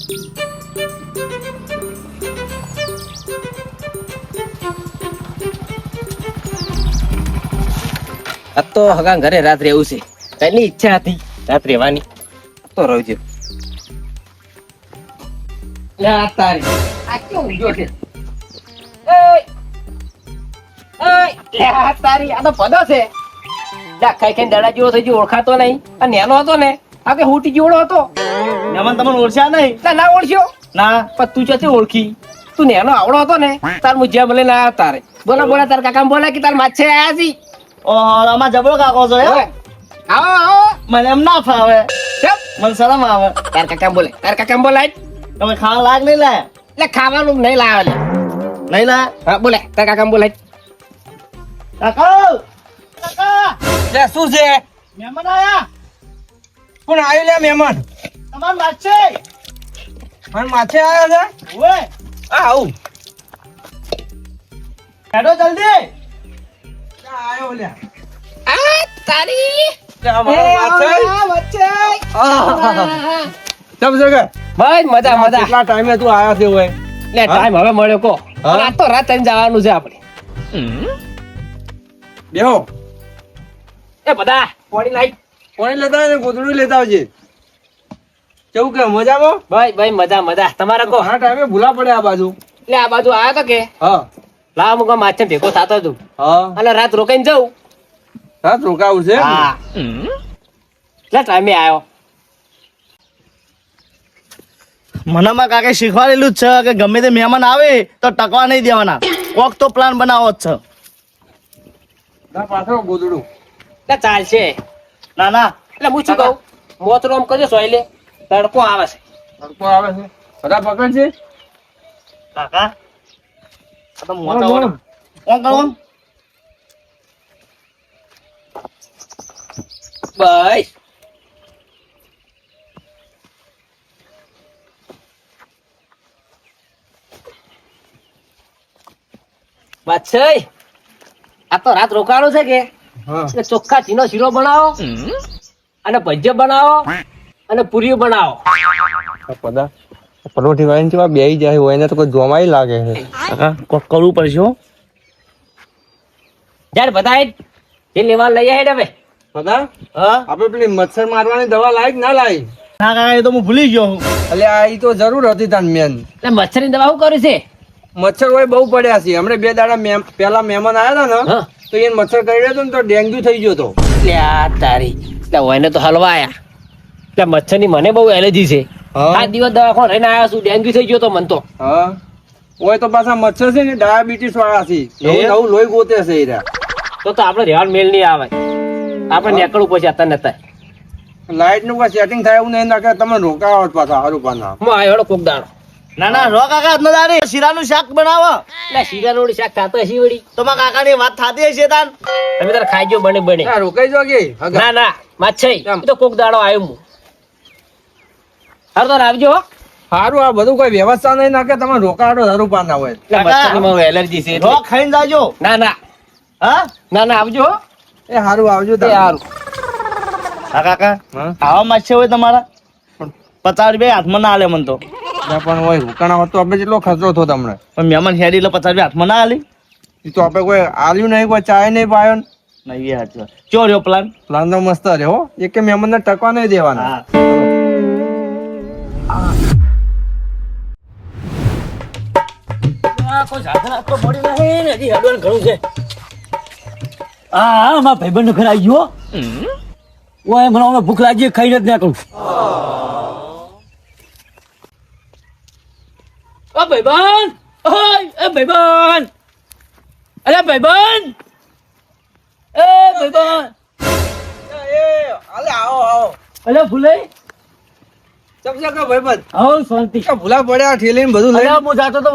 આ તો હગા ઘરે રાત રહેવું છે. એની ઈચ્છા હતી રાત રહેવાની, તો રહેજો. લે આ તારી આ કેવું ઊંઘ્યો છે? લે આ તારી આ તો પદો છે. લે ખાઈ ખાઈને દડા જેવો થઈ ગયો, ઓળખાતો નહીં. આ નેનો હતો ને, આ કે હુટી જેવડો હતો. મહેમાન તમને ઓળખ્યા નહીં? ના ઓળખ્યો ના. પણ તું ક્યાંથી ઓળખી? તું નેનો આવડો હતો ને, તાર મુજ્યા બોલે ના તારે. બોલા તાર કાકા બોલે કે તાર માછે આયા છી. ઓહો, આમાં જબરો કાકો છો એમ? આવો મને એમ ના ફાવે, ચપ. મને શરમ આવે. તાર કાકા બોલાય. તમે ખાવા લાગ નહીં લાયા? એટલે ખાવાનું નહીં લાવે લે. નહીં લાયા? હા બોલે તાર કાકા બોલાય. કાકા કાકા, લે શું છે? મહેમાન આયા. કોણ આવ્યું લે મહેમાન? તમાર માછે. મને માછે આવ્યા છે. ઓય આવું હેડો જલ્દી. આવ્યો લે. આ તારી ભાઈ મજા કેટલા ટાઈમે તું આવ્યા છે? હોય લે ટાઈમ હવે મળ્યો કો. આ તો રાત ટાઈમ જવાનું છે આપણે. બેહો એ બધા પાણી લેતા આવે ને ગોદડું લેતા આવજે. કેવું કે મજામાં? ભાઈ મજા તમારે કો. હા ટાઈમે ભૂલા પડે આ બાજુ. એટલે આ બાજુ આવ્યો તો કે હા લાવ મુકા માછે ભેગો થતો તું. હા અને રાત રોકાઈને જાઉં. રાત રોકાવું છે? હા એટલે ટાઈમે આવ્યો. મનામાં કાકે શીખવાડેલું જ છે કે ગમે તે મહેમાન આવે તો ટકવા નહીં દેવાના. કોક તો પ્લાન બનાવો જ છે. પાછળ ગોદડું એટલે ચાલશે. ના ના, એટલે હું શું કહું, મોતરો આમ કરજો સોયલે. તડકો આવે છે. બધા પકડ છે કાકા આ તો મોટા વડે કોણ કરવાનું? બસ વાત છે. આ તો રાત રોકાણું છે કે એટલે ચોખ્ખા ચીનો શીરો બનાવો અને ભજીયા બનાવો અને પૂરીઓ બનાવો. પરોઠી વાળીને કેવા બેહી જાય હોય એને તો કોઈ જોમાઈ લાગે છે. કાકા કોક કરવું પડશે હો. જ્યારે બધા જે લેવા લઈ આય હવે બધા હા આપણે પેલી મચ્છર મારવાની દવા લાવી કે ના લાવી? ના કાકા એ તો હું ભૂલી ગયો હું. એટલે આ ઈ તો જરૂર હતી તાન મેન. એટલે મચ્છરની દવા શું કર્યું છે? મચ્છર હોય બહુ પડ્યા છે. હમણાં 2 દાડા પેલા મહેમાન આવ્યા હતા ને તો એને મચ્છર કરડ્યો હતો ને તો ડેન્ગ્યુ થઈ ગયો હતો. લ્યા તારી એટલે ઓયને તો હલવા આયા. એટલે મચ્છરની મને બહુ એલર્જી છે. હા 7 દિવસ દવાખાને રહીને આવ્યા છું, ડેન્ગ્યુ થઈ ગયો તો મન તો. હા હોય તો પાછા મચ્છર છે ને ડાયાબિટીસ વાળા છે. નવું લોહી ગોતે છે ઈરા. તો આપણે રેવાન મેલ નહીં આવે. આપણે નીકળવું પછી અત્યારે નતા. લાઈટ નું કોઈ સેટિંગ થાય એવું નહીં નાખે. તમે રોકાવો પાછા હારું પાના. હું આવ્યો કોક દાડો. ના ના રો કાકા અદનદારી શીરાનું શાક બનાવો. એટલે શીરાનું શાક ખાતો હશી વળી. તો માં કાકાની વાત થાતી હશે તાન. તમે તારે ખાઈ જો બને. ના રોકાઈ જો કે ના માછઈ તો કોક દાડો આવ્યો હું. હારું તો આવજો હો. સારું આ બધું કોઈ વ્યવસ્થા નહીં નાખે. તમે રોકાડો હારું પાના હોય. એટલે મચ્છરની મને એલર્જી છે રો એટલે. ખાઈને જાજો. ના હા આવજો હો. એ સારું આવજો એ હારું. હા કાકા હા આવા માછે હોય તમારા 50 રૂપિયા હાથમાં ના આલે મને તો. પણ હોય રોકાણા હોત તો આપણે કેટલો ખર્ચો થયો તમને. પણ મહેમાન હેડી એટલે 50 રૂપિયા હાથમાં ના આલી. એ તો આપણે કોઈ આલ્યું નહીં, કોઈ ચાય નહીં પાયો. નહીં એ સાચું. ચો રહ્યો પ્લાન? પ્લાન તો મસ્ત રહ્યો હો. એક કે મહેમાનને ટકવા નહીં દેવાના. હા કોઈ સાધન તો મળી નહીં ને હજી હેડવાનું ઘણું છે. હા મારા ભાઈબંધ ઘર આવી ગયો. ઓય મને હમણાં ભૂખ લાગી, ખાઈને જ નીકળું. ઓ ભાઈબંધ, ઓય એ ભાઈબંધ, અરે ભાઈબંધ, એ ભાઈબંધ, આવો અરે ભૂલાઈ સમજો કે ભાઈબંધ આવો શાંતિ. ભૂલા પડ્યા ઠેલીને બધું લઈ. અરે હું જાતો તો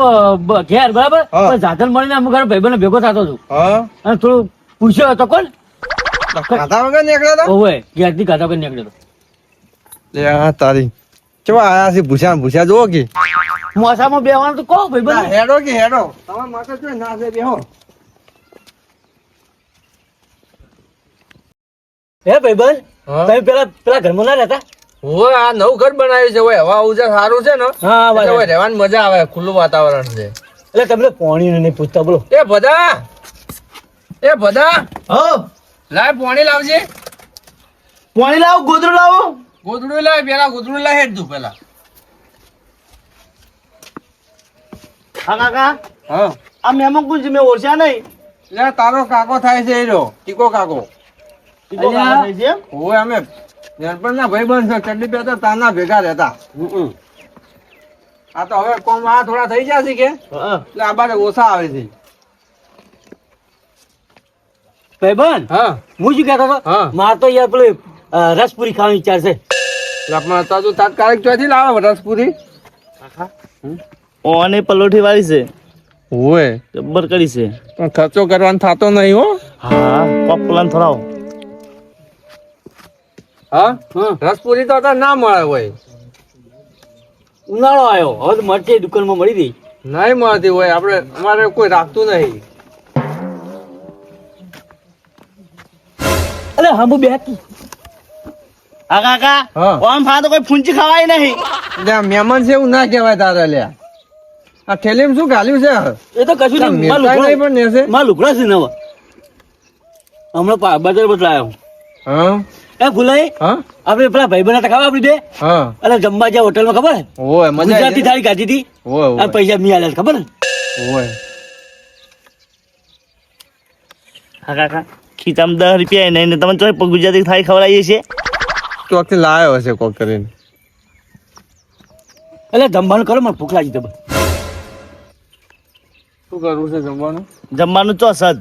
ઘેર બરાબર, હા. પણ સાધન મળીને અમુક ભાઈબંધ ભેગો થતો છું હા અને થોડું પૂછ્યો હતો કોણ ખાધા વગર નીકળ્યા હતા. ઓવે ઘેરથી ગાતા કરી નીકળ્યો હતો. લે આ તારી કેવા આયા છે ભૂસા જોવો કે મોસામાં બેવાનું તો કહો ભાઈબંધ. હેડો કે હેડો તમારા માથે જોઈ ના છે બેહો. હે ભાઈબંધ, હા? તમે પેલા ઘરમાં ના રહેતા? ઓય આ નવું ઘર બનાવ્યું છે ઓય હવા ઉજા સારું છે ને હા એટલે બરાબર. ઓય રહેવાની મજા આવે ખુલ્લું વાતાવરણ છે એટલે તમને પાણી નહીં પૂછતા બોલો. એ બધા હો લાય પાણી લાવજે પાણી લાવો, ગોદડું લાવો. ગોદડું લાય પેલા ગોદડું લાય હેડ તું પેલા હા કાકા, હા આ મહેમાન કોણ છે? મેં ઓળખ્યા નહીં. લે તારો કાકો થાય છે એરો ટીકો કાકો ટીકો કાકા થાય છે એમ? ઓય અમે નાનપણના ભાઈબંધ છે ચડ્ડી પહેરતા તાના ભેગા રહેતા આ તો હવે કોમ આ થોડા થઈ જશે કે હા. એટલે આ બાજુ ઓછા આવે છે ભાઈબંધ હા હું શું કહેતો હતો હા. મારે તો યાર પેલી રસપુરી ખાવાની ઈચ્છા છે. એટલે આપણે તાજુ તાત્કાલિક ચોથી લાવે રસપુરી ઓને પલોઠી વાળી છે, ઓય જબ્બર કરી છે. પણ ખર્ચો કરવાનો થતો નહીં હો હા, પોપકોર્ન થોડાવો. હા રસપુરી તો અત્યારે ના મળે હોય ઉનાળો આવ્યો હવે તો મરચે દુકાનમાં મળી ગઈ. નહીં મળતી હોય આપણે અમારે કોઈ રાખતું નહીં અરે હમ બેઠી હા કાકા, હા. ઓમ ફા તો કોઈ ફૂંચી ખવાય નહીં. લ્યા, મહેમાન છે એવું ના કહેવાય તારે લ્યા આ થેલીમાં શું ઘાલ્યું છે એ તો કશું નહીં. મારા મેલતાય નહીં લુગડા- પણ નેસે મારા લુગડા છે નવા હમણાં બજાર બદલાયો. હા એ ભૂલાઈ હા આપણે પેલા ભાઈ બના ખાવા આપડી બે હા અને જમવા જ્યાં હોટલમાં ખબર હે? ઓય મજા ગુજરાતી આવી થાળી ખાધી હતી ઓય અને પૈસા મી આલ્યા ખબર ને? ઓય હા કાકા, ખીચામાં 10 રૂપિયા નહીં ને તમે ચોય ગુજરાતી થાળી ખવડાવીએ છીએ. ચોકથી લાવ્યો હશે કોક કરીને એટલે જમવાનું કરો મને ભૂખ લાગી તો બસ. શું કરવું છે જમવાનું જમવાનું ચો સદ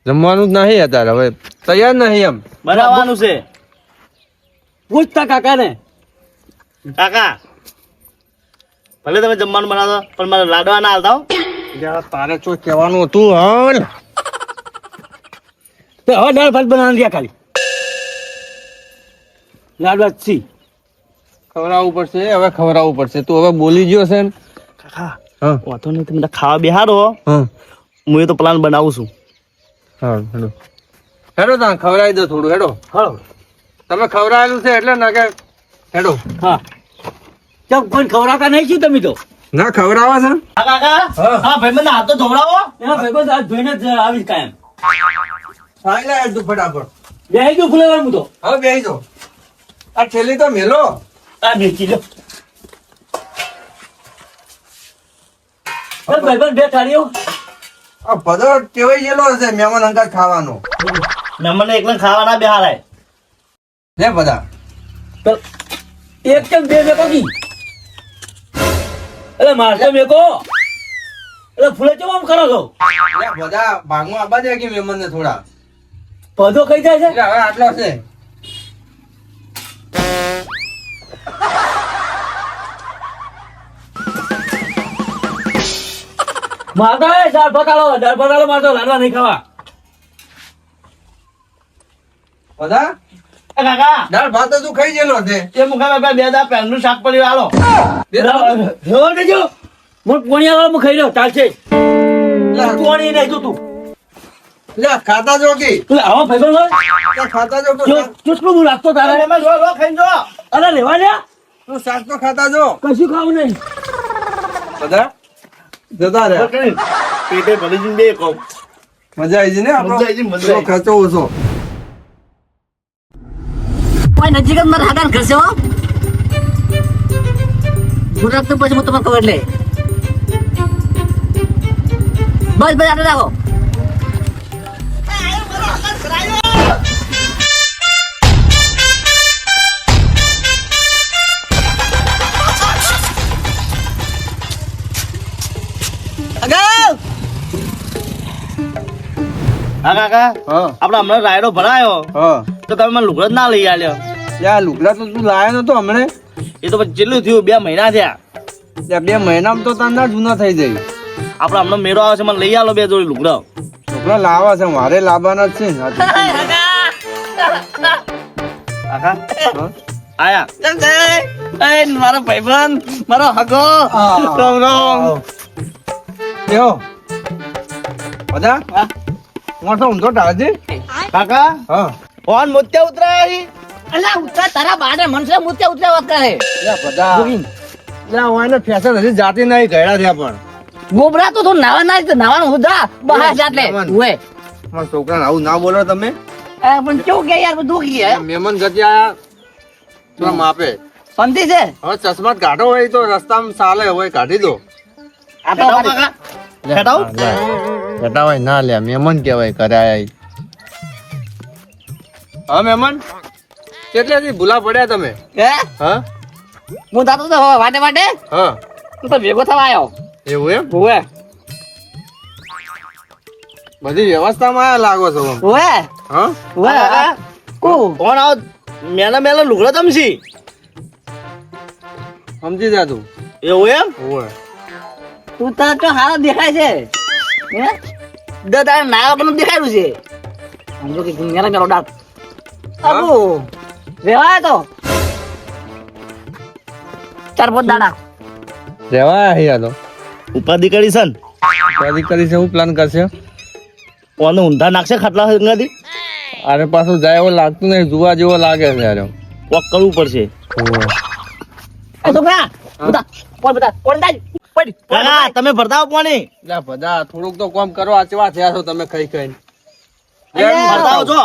જમવાનું જ નહીં અત્યારે હવે તૈયાર નહીં એમ બનાવવાનું છે. પૂછતા કાકા ને કાકા, ભલે તમે જમવાનું બનાવો પણ મારે લાડવા ના હાલતા હો. તારે શું કહેવાનું હતું હલ તો હવે દાળ ભાત બનાવવાનું રહ્યા ખાલી લાડવા સી ખવડાવવું પડશે હવે ખવડાવવું પડશે તું હવે બોલી ગયો છે ને કાકા, હા વાંધો નહીં, તમે ખાવા બેહારો, હા હું એ તો પ્લાન બનાવું છું. હા હેડો હેડો તાન ખવડાવી દો થોડું હેડો હળો તમે ખવડાવેલું છે એટલે ના કે હેડો હા ચમ કોઈ ખવડાવતા નહીં શું તમે તો ના ખવડાવા છે હા કાકા, હા. હા ભાઈ મને હાથ તો ધોવડાવો. એના ભાઈ આ જોઈને જ આવીશ કાયમ સાઈ લે તું ફટાફટ બેહી ગયો ફૂલેવાર હું તો હવે બેસી જાઓ આ થેલી તો મેલો આ બેચી લો ભાઈ બંધ બે થાળીઓ આ બધો ટેવાઈ ગયેલો હશે મહેમાન અંગાત ખાવાનો મહેમાનને એકલા ખાવાના બેહારાય. લે બધા તો એક કેમ બે મેકો કી એટલે મારતો મેકો એટલે ફૂલે ચમ આમ કરો છો લે બધા ભાગમાં આબા દે કે મહેમાન ને થોડા પધો કઈ જાય છે એટલે હવે આટલો છે મારતો એ દાળ પતાળો મારતો લાડવા નહીં ખાવા બધા એ કાકા, દાળ ભાત તો તું ખાઈ ગયેલો છે એ મુખા બાપા 2 દાડા પહેલનું શાક પડ્યું હાલો. રેવા દેજો હું પોણિયા વાળો ખાઈ રહ્યો ચાલશે પોણી નહીં તો તું લે ખાતા જો કે તું આવો ભાઈ બંધ લે, ખાતા જો તો ચૂસકું હું રાખતો તારે એમાં જો લો ખાઈને જો. અરે રેવા દે તું શાક તો ખાતા જો કશું ખાવું નહીં બધા જતા રે પેટે ભરી જઈને બે કહું. મજા આવી છે ને આપણો મજા આવી છે, મજા પેલો આવી. ખર્ચો ઓછો કોઈ નજીક જ મારા હાડાન કરશે હો ગુજરાત તો પછી હું તમને ખબર લે બસ બસ આટલે રાખો અગાઉ હા કાકા, હા આપણે હમણાં રાયડો ભરાયો હા તો તમે મને લુગડો જ ના લઈ આલ્યો. યા લુગડા તો તું લાયો નતો હમણે એ તો પછી જેટલું થયું 2 મહિના થયા. ત્યાં 2 મહિનામાં તો તાંડા જૂના થઈ જાય આપણે હમણાં મેળો આવે છે, મને લઈ આલો 2 જોડી લુગડો. છોકરા લાવવા છે મારે લાવવાના જ છે ને. કાકા હા? આયા એ મારો ભાઈબંધ, મારો હગો. હા. રામ રામ. કેવો બધા મોટો ઊંધો ટાળજે કાકા, હા ઓન મોત્યા ઉતરાય. અલા ઉતરા તારા બારે મનસે મુતે ઉતરા વાત કરે લે બધા લે ઓને ફેશન હજી જાતી નહીં ગયડા થયા પણ ગોબરા તો તું નાવા ના તો નાવાનું ઉધા બહાર જાટલે ઓએ મારા છોકરાને આવું ના બોલો તમે પણ કેવું કે યાર બધું કી હે મહેમાન ગતિ આયા થોડા માપે સંતી છે હવે ચશ્મા કાઢો હોય તો રસ્તામાં ચાલે હોય કાઢી દો આ તો હેટાવ ઘટાવાય ના લે મહેમાન કેવાય કરે આયા હા મહેમાન કેટલેથી ભૂલા પડ્યા તમે હે હા હું દાતો તો વાટે વાટે હા તું તો ભેગો થવા આવ્યો એવું એમ ઓએ બધી વ્યવસ્થામાં આયા લાગો છો આમ. ઓએ હા ઓએ કો કોણ આવ મેલા લુગડો તમસી સમજી જા તું એવું એમ ઓય તું તો હારો દેખાય છે હે દાદા નાવા પણ દેખાયું છે સમજો કે મેરા મેરો ડાક આબુ રેવાય તો ચાર પાંચ દાડા રેવા હિયા તો ઉપાધિ કરી છે ને શાદી કરી છે હું પ્લાન કરશે કોને ઊંધા નાખશે ખાટલા સંગાથી અરે પાછું જાય એવું લાગતું નહીં જોવા જેવો લાગે છે યાર વોક કરવું પડશે એ છોકરા બધા કોણ દાજ પડી કાકા તમે ભરતાઓ કોને લે બધા થોડુંક તો કામ કરો આ ચેવા થયા છો તમે ખાઈ ખાઈને ભરતાઓ છો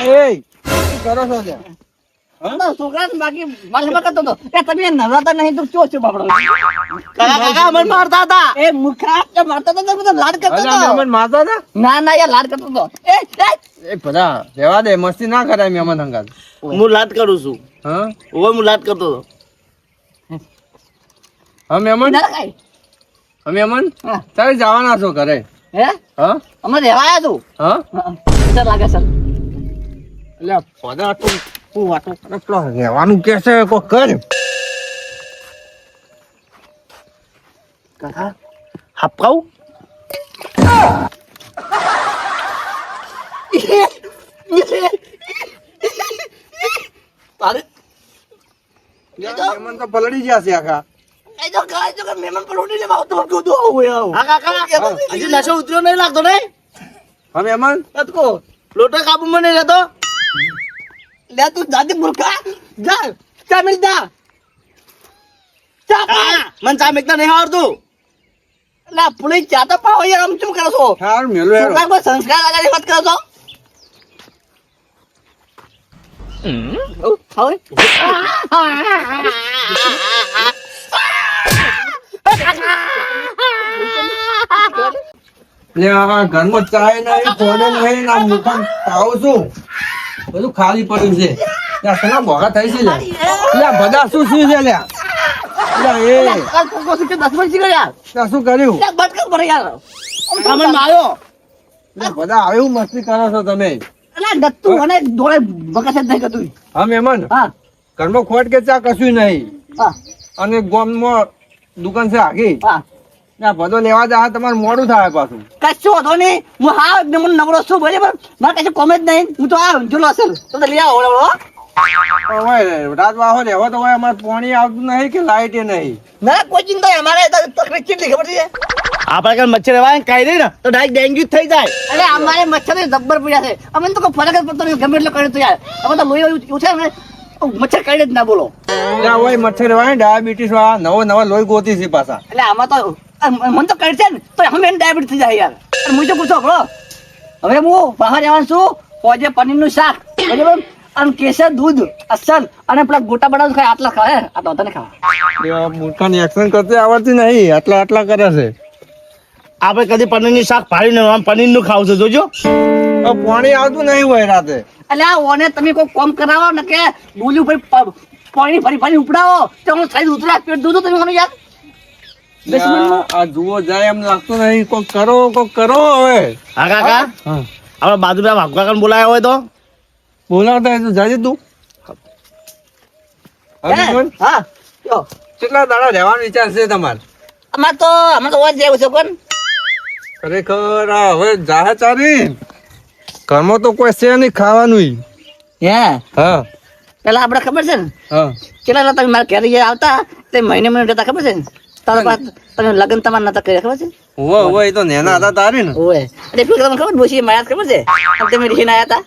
એ શું કરો છો ત્યાં છોકરા બાકી મારે કરતો હતો એ તમે નવરાતા નહીં તો ચો છો બાપડો કાકા મને મારતા હતા એ મુખા કે મારતા તો તમે તો લાડ કરતો અલા હતો મહેમાન મારતા હતા ના ના યાર લાડ કરતો હતો એ બધા રહેવા દે મસ્તી ના કરાય મહેમાન અંગાત હું લાડ કરું છું હા ઓવે હું લાડ કરતો હતો હા મહેમાન ના કાઈ હા મહેમાન હા. તારે જવાના છો ઘરે હે હા અમે રહેવાયા તું હા સર લાગે સર એટલે બધા તું તું વાતો કરે પેલો રહેવાનું કે છે કોઈ કર કાકા હાપકાઉ તારે મહેમાન તો પલળી ગયા છે આખા એ તો કાય તો મહેમાન પર ઉડી લેવા તો કીધું આવું આવું હા કાકા હજી નશો ઉતર્યો નહીં લાગતો ને હા મહેમાન તતકો લોટો કાબુ મને રહેતો લે તું દાદી મૂર્ખા જા ચા મિલ જા ચા પા મને ચા મેકતા નહીં આવડતું લા પુલી ચા તો પાવ યાર આમ ચમ કરો છો સારું મેલો હેરો છોકરા કોઈ સંસ્કાર લગાડી વાત કરો છો હવે લે આ ઘરમાં ચાય નહીં ફોડે નહીં ના મુખમ ખાવ છું બધું ખાલી પડ્યું છે ત્યાં સના ભોગા થઈ છે લે લે બધા શું શું છે લે લે એ કાલ કોકો સુકે 10 મિનિટ શીખો યાર ત્યાં શું કર્યું યાર બટ કર પડે યાર મને માર્યો લે બધા આવ્યું મસ્તી કરો છો તમે અલા દત્તુ અને દોડે બકસ જ નહીં કરતું હા મહેમાન હા ઘરમાં ખોટ કે ચા કશું નહીં હા અને ગામમાં દુકાન છે આગી હા ત્યાં બધો લેવા જા તમારે મોડું થાય પાછું કશો હતો નહીં હું હા મને નવરો છું બરાબર મારે કશું કોમે જ નહીં હું તો આ ઊંચો અસર તો લઈ આવો ઓળો રાત વાહો રહેવો તો હોય અમારે પાણી આવતું નહીં કે લાઈટ નહીં ના કોઈ ચિંતા નહીં. અમારે તો તકલીફ કેટલી ખબર છે આપણે કાલ મચ્છર એવા કાઈ દે ને તો ડાયરેક્ટ ડેન્ગ્યુ થઈ જાય અરે અમારે મચ્છર જબ્બર પડ્યા છે અમે તો કોઈ ફરક જ પડતો નહીં ગમે એટલો કરે તો યાર અમે તો લોહી ઉઠે ને મચ્છર કાઢે જ ના બોલો ત્યાં હોય મચ્છર હોય ડાયાબિટીસ વાળા નવા લોહી ગોતી છે પાછા એટલે આમાં તો મને તો કરશે ને તો અમે ડાયાબિટીસ થઈ જાય યાર અને હું તો પૂછો બરો હવે હું બહાર જવાનું છું પોજે પનીરનું શાક બરાબર અને કેસર દૂધ અસલ અને પેલા ગોટા બટા ખાય આટલા ખાય આટલા તને ખાવા મૂર્ખાની એક્શન કરતી આવડતી નહીં આટલા કરે છે આપણે કદી પનીરની શાક ભાડીને આમ પનીરનું ખાવું છે જોજો પાણી આવતું નહીં હોય રાતે એટલે આ ઓને તમે કોઈ કોમ કરાવો ને કે બોલ્યું ભાઈ પાણી ફરી ફરી ઉપડાવો તો હું સાઈડ ઉતરા પેટ દૂધો તમે મને યાર આ જુઓ જાય એમ લાગતું નહીં કોક કરો હવે હા કાકા હા આપણે બાજુના વાઘા બોલાયા હોય તો બોલાવતા હોય તો જાજે તું હા યો કેટલા દાડા રહેવાનો વિચાર છે તમારે અમાર તો વાત જેવું છે કોણ ખરેખર આ હવે જાહે ચારી ઘરમાં તો કોઈ છે નહીં ખાવાનું હે હા પેલા આપણે ખબર છે ને હા કેટલા તમે મારા ઘરે જે આવતા તે મહિને જતા ખબર છે ને તારા પાસે તમે લગ્ન તમારા નતા કર્યા ખબર છે ઓવે ઓવે એ તો નેના હતા તારે ને ઓય અને પેલું તમને ખબર બોશી માયા ખબર છે અને તમે રીને આયા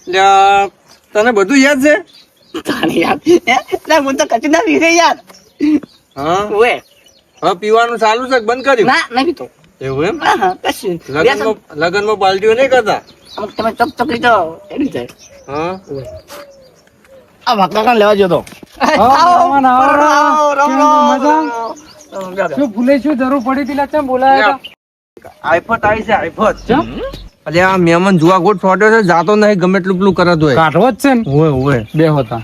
લ્યા, તને બધું યાદ છે હતા તાણી યાર એટલે હું તો કચી ના રીને યાર હા ઓય હવે પીવાનું ચાલુ છે કે બંધ કર્યું ના નહીં તો એવું એમ હા હા કશું લગનમાં પાલટીઓ નહીં કરતા અમુક તમે ચોક ચોકડી તો એની જાય હા આ વાંકા કાન લેવા જતો શું ભૂલે શું જરૂર પડી હતી લચ્છા બોલાયા આઈફત આવી છે આઈફત અલે આ મહેમાન જુવા ગોટ ફોટ્યો છે જાતો નહીં ગમે એટલું પેલું કરત હોય કાઢવો જ છે ને ઓય ઓય બે હોતા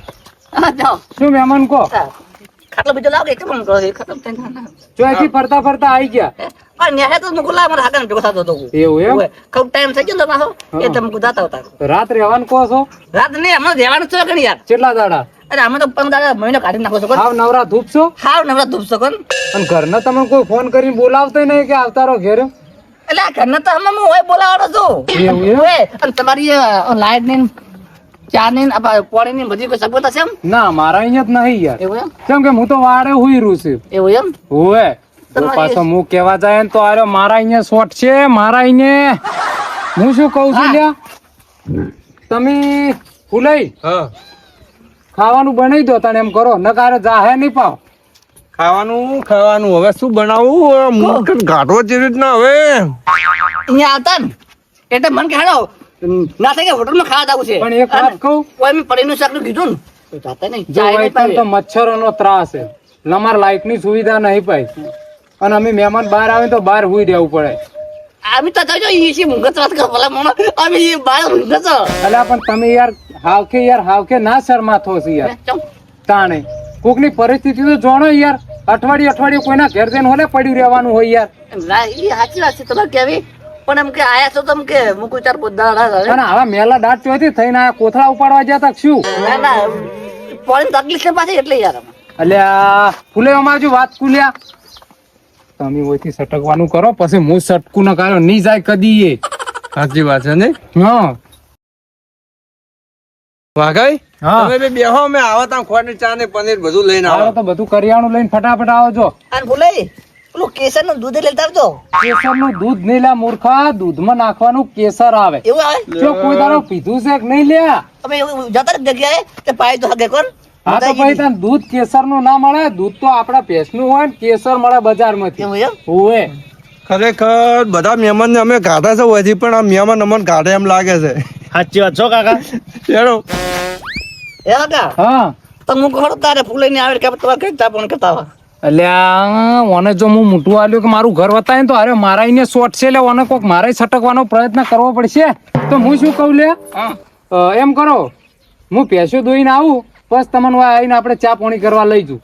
હા જાઓ શું મહેમાન કો ખાટલો બીજો લાવો એક પણ કરો ખતમ થઈ ના જો અહીંથી ફરતા ફરતા આવી ગયા આ ન્યાય તો મુકુલા મારા હાકન ભેગો થતો હતો એવું એમ ખૂબ ટાઈમ થઈ ગયો તો પાછો એ તમે ગુદાતા હતા રાત રહેવાનું કહો છો રાત નહીં હમણાં રહેવાનું છે કે યાર કેટલા દાડા અરે અમે તો 15 દાડા મહિનો કાઢી નાખો છો કોણ હાવ નવરા ધૂપ છો હાવ નવરા ધૂપ છો કોણ અને ઘરના તમે કોઈ ફોન કરીને બોલાવતો નહીં કે આવતા રહો ઘેર એટલે આ ઘરના તો અમે હું હોય બોલાવાનો છું એવું એમ? ઓય, અને તમારી લાઈટ ની ચા ની પાણી ની બધી કોઈ સગવડ છે એમ ના મારા અહીંયા જ નહીં યાર એવું એમ કેમ કે હું તો વાડે હુઈ રહ્યું છું એવું એમ ઓવે તો તમારી- પાછો હું કેવા જાય ને તો આરે મારા અહીંયા શોર્ટ છે મારા અહીંયા હું શું કહું છું હા. લ્યા તમે ફૂલાઈ હા ખાવાનું બનાવી દો તને એમ કરો નકારે જાહે નહીં પાવ ખાવાનું હવે શું બનાવું મુકટ ઘાટો જેવી રીતના હવે અહીંયા આવતા ને એટલે મન કે હેડો ના થાય કે હોટલ માં ખાવા જવું છે પણ એક વાત કહું કોઈ મેં પડીનું શાક નું કીધું ને તો જાતા નહીં જો ચાય નહીં વૈતન તો પાવી. મચ્છરોનો ત્રાસ છે અમારે લાઈટ ની સુવિધા નહીં પાઈ અને અમે મહેમાન બહાર આવે તો બહાર હુઈ રહેવું પડે અમે તો જો ઈ છે મુંગત વાત કરો ભલા મોણો અમે ઈ બાળ મુંગત છો એટલે પણ તમે યાર હાવકે ના શરમાથો છો યાર ચમ. તાણે કોકની પરિસ્થિતિ તો જાણો યાર અઠવાડિયે કોઈના ઘેર જઈને હોલે પડ્યું રહેવાનું હોય યાર ના ઈ સાચી વાત છે તમારે કેવી પણ એમ કે આયા છો તમે કે મુકુ ચાર પોદા અને આવા મેલા દાંત ચોથી થઈને આ કોથળા ઉપાડવા જતા શું ના ના પોણી તકલીફ છે પાછી એટલે યાર અમે. એટલે આ ફૂલે અમાર વાત કુલ્યા તમે ઓયથી સટકવાનું કરો પછી હું સટકું ન કર્યો નહીં જાય કદી એ સાચી વાત છે ને હા વાઘાઈ હા. તમે બે બેહો અમે આવા તા ખોટ ચા ને પનીર બધું લઈને આવો આવો તો બધું કરિયાણું લઈને ફટાફટ આવજો અને ભૂલે પેલું કેસર નું દૂધ લેતા આવજો કેસરનું દૂધ નહીં લ્યા મૂર્ખા દૂધમાં નાખવાનું કેસર આવે એવું આવે જો કોઈ દાડો પીધું છે કે નહીં લ્યા અમે એવું જતા જ જગ્યાએ તે પાય તો હગે કોણ હા તો ભાઈ તને દૂધ કેસરનું ના મળે દૂધ તો આપડા ભેંસનું હોય ને કેસર મળે બજારમાંથી એવું એમ હોવે ખરેખર બધા મહેમાન ને અમે કાઢા છે હજી પણ આ મહેમાન અમને કાઢે એમ લાગે છે સાચી વાત છો કાકા ચાલો એ હતા હા તો હું કહું તારે ફૂલે ની આવે કે તમારે કઈ ચા પણ કરતા હોય અલ્યા ઓને જો હું મોટું આલ્યું કે મારું ઘર વતાય ને તો અરે મારા અહીંયા શોર્ટ છે એટલે ઓને કોક મારે છટકવાનો પ્રયત્ન કરવો પડશે તો હું શું કહું લે એમ કરો હું ભેંસો દોઈને આવું બસ તમને આવીને આપણે ચા પાણી કરવા લઈ જઉં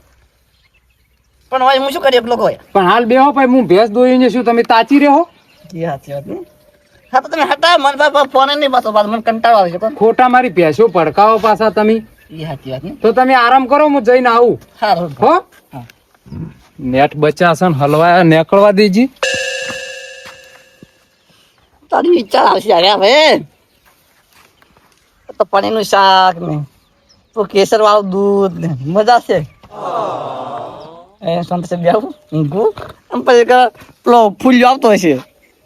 પણ હવે હું શું કરી એકલો હોય પણ હાલ બેહો ભાઈ હું ભેંસ દોઈને શું તમે તાચી રહો હા તો તમે હટા મન બાપા ફોન નહીં બસો બાદ મને કંટાળો આવે છે કોણ ખોટા મારી ભેંસો ભડકાવો પાછા તમે એ સાચી વાત ને તો તમે આરામ કરો હું જઈને આવું સારું હો નેટ બચાશે ને હલવા નીકળવા દેજી તારી વિચાર આવશે અરે હવે તો પનીરનું શાક ને તો કેસર વાળું દૂધ ને મજા છે એ સંતસે બેહું ઊંઘું આમ પછી પેલો ફૂલ આવતો હશે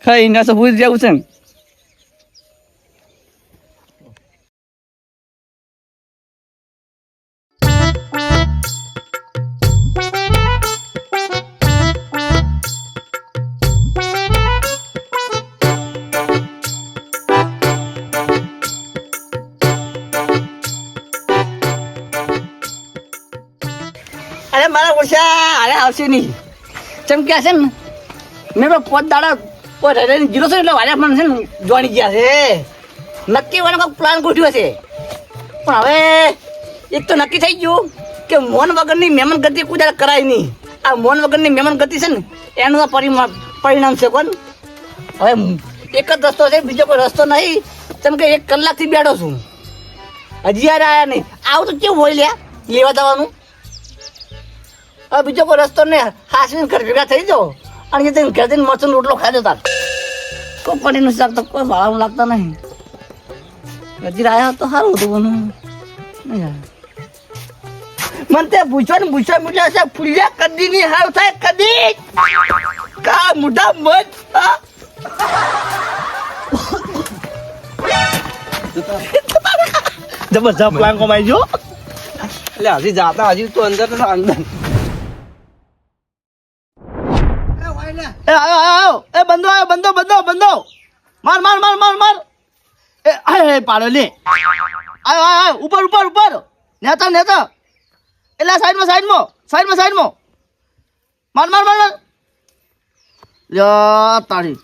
ખાઈને તો ભૂલ જવું છે ને અરે મારા ઓછા અરે આવશે નહીં ચમક્યા છે ને મેં તો પોત દાડા પોત જીરો છે એટલે વાળા મને છે ને જોડી ગયા છે નક્કી મને કોઈક પ્લાન ગોઠવ્યો છે પણ હવે એક તો નક્કી થઈ ગયું કે મોન વગરની મહેમાન ગતિ કોઈ દાડા કરાય નહીં આ મોન વગરની મહેમાન ગતિ છે ને એનું આ પરિણામ છે કોણ હવે એક જ રસ્તો છે બીજો કોઈ રસ્તો નહીં કેમ કે 1 કલાકથી બેઠો છું હજી યાર આયા નહીં આવું તો કેવું હોય લ્યા લેવા જવાનું હવે બીજો કોઈ રસ્તો ને હાસવીને ઘર ભેગા થઈ જાઓ અને તે ઘર જઈને મરચું રોટલો ખાઈ દો તાર કોઈ પડીનું શાક તો કોઈ ભાવ લાગતા નહીં હજી આવ્યા તો સારું હતું બનું નહીં આવ્યા મને તે ભૂસો મૂલ્યા છે ફૂલ્યા કદી ની હાવ થાય કદી કા મોઢા મત હા? જબરજસ્ત પ્લાન કમાઈ ગયો. એટલે હજી જાતા હજી તો અંદર તો અંદર એ આયો એ બંધો માર એ આય પાડો લે આયો ઉપર નેતા એટલે સાઈડમાં માર યા તારી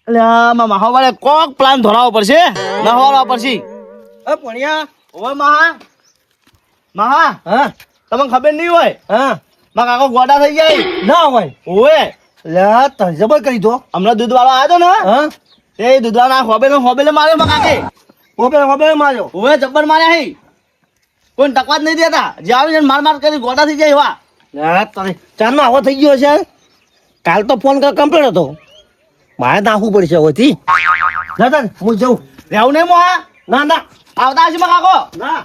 એટલે આમાં માહોવાળે કોક પ્લાન ધોરાવો પડશે નહવાળવા પડશે. પોણિયા ઓય મહા હા તમને ખબર નહીં હોય હા મારા કાકો ગોડા થઈ જાય ના હોય ઓય લે તને જબર કરી દો હમણાં દૂધ વાળો આવ્યો ને હા એ દૂધ વાળા હોબેલે માર્યો મારા કાકે ઓબે માર્યો ઓય જબ્બર માર્યા હે કોઈ ટકવા જ નહીં દેતા જે આવી ને માર કરી ગોડા થઈ જાય એવા. લે તને ચાંદમાં આવો થઈ ગયો છે કાલ તો ફોન કમ્પ્લીટ હતો મારે નાખવું પડશે હવેથી ના હું જઉં રહેવું નહીં મોહા ના આવતા હશે મારા કાકો ના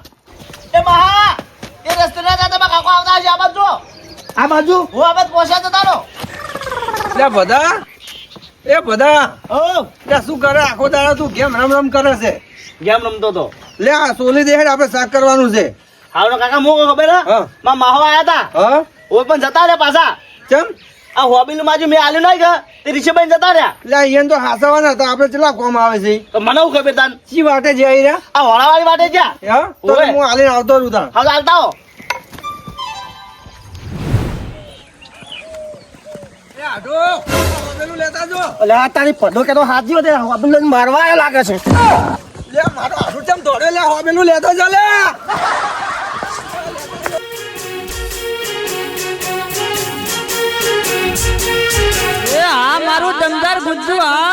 એ મહા એ રસ્તે ના જતા મારા કાકો આવતા હશે આ બાજુ આ બાજુ હું આ બાજુ પહોંચ્યા જતા રહો. બધા ઓ લે શું કરે આખો દાડો તું ગેમ રમ કરે છે ગેમ રમતો તો લે આ સોલી દે આપણે શાક કરવાનું છે હાવનો કાકા મોકો ખબર હે હા. માં માહો આયા હતા હા ઓય પણ જતા રહ્યા પાછા ચમ આ હોબીલું માજુ મેં આલ્યું નહીં કે તે રિક્ષામાં જતા રહ્યા લે અહીંયા તો હાસવાના હતા આપણે કેટલા કોમ આવે છે તો મને હું ખબર તાન શી વાટે જઈ રહ્યા આ હોળાવાળી વાટે જ્યાં હા તો ઓવે. હું હાલીને આવતો રહું તાણ હવે ચાલતા હો લેતા જો અલે આ તારી પડો કે તો હાથ જીવો તે હોબીલો મારવા આવ્યો લાગે છે લે મારો આટલું ચમ દોડે લે હોબેલું લેતો જો લે એ હા મારું દમદાર ગુજ્જુ હા